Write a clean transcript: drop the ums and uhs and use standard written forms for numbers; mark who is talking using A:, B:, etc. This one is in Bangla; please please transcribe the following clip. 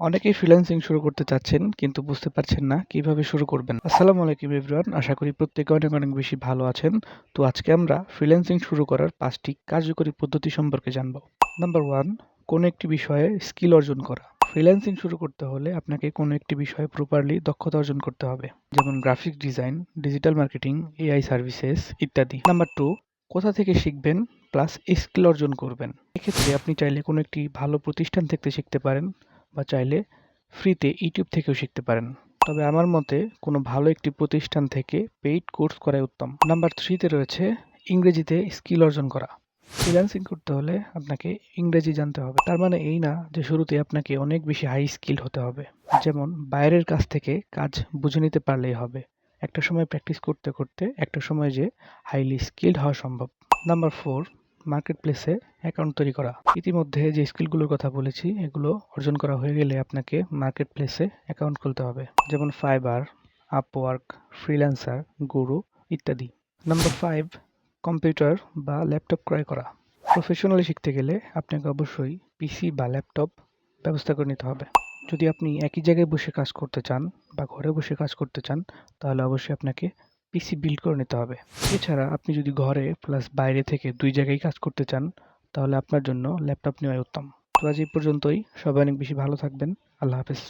A: অনেকেই ফ্রিল্যান্সিং শুরু করতে চাচ্ছেন কিন্তু বুঝতে পারছেন না কিভাবে শুরু করবেন। আসসালামু আলাইকুম এভরিওয়ান, আশা করি প্রত্যেকে অনেক অনেক বেশি ভালো আছেন। তো আজকে আমরা ফ্রিল্যান্সিং শুরু করার 5টি কার্যকরী পদ্ধতি সম্পর্কে জানব। নাম্বার 1, কোনো একটি বিষয়ে স্কিল অর্জন করা। ফ্রিল্যান্সিং শুরু করতে হলে আপনাকে কোনো একটি বিষয়ে প্রপারলি দক্ষতা অর্জন করতে হবে, যেমন graphic design, digital marketing, AI services ইত্যাদি। নাম্বার 2, কোথা থেকে শিখবেন প্লাস স্কিল অর্জন করবেন। এক্ষেত্রে আপনি চাইলে কোনো একটি ভালো প্রতিষ্ঠান থেকে শিখতে পারেন বা চাইলে ফ্রিতে ইউটিউব থেকেও শিখতে পারেন। তবে আমার মতে কোনো ভালো একটি প্রতিষ্ঠান থেকে পেইড কোর্স করাই উত্তম। নাম্বার 3তে রয়েছে ইংরেজিতে স্কিল অর্জন করা। ফ্রিল্যান্সিং করতে হলে আপনাকে ইংরেজি জানতে হবে। তার মানে এই না যে শুরুতে আপনাকে অনেক বেশি হাই স্কিলড হতে হবে। যেমন বাইরের কাছ থেকে কাজ বুঝে নিতে পারলেই হবে। একটা সময় প্র্যাকটিস করতে করতে একটা সময় যে হাইলি স্কিলড হওয়া সম্ভব। নাম্বার 4, মার্কেট প্লেসে অ্যাকাউন্ট তৈরি করা। ইতিমধ্যে যে স্কিলগুলোর কথা বলেছি এগুলো অর্জন করা হয়ে গেলে আপনাকে মার্কেট প্লেসে অ্যাকাউন্ট খুলতে হবে, যেমন ফাইবার, আপওয়ার্ক, ফ্রিল্যান্সার, গুরু ইত্যাদি। নাম্বার 5, কম্পিউটার বা ল্যাপটপ ক্রয় করা। প্রফেশনালি শিখতে গেলে আপনাকে অবশ্যই পিসি বা ল্যাপটপ ব্যবস্থা করে নিতে হবে। যদি আপনি একই জায়গায় বসে কাজ করতে চান বা ঘরে বসে কাজ করতে চান তাহলে অবশ্যই আপনাকে পিসি বিল্ড করে নিতে হবে। এছাড়া আপনি যদি ঘরে প্লাস বাইরে থেকে 2 জায়গায় কাজ করতে চান তাহলে আপনার জন্য ল্যাপটপ নেওয়াই উত্তম। তো আজ এই পর্যন্তই। সবাই অনেক বেশি ভালো থাকবেন। আল্লাহ হাফেজ।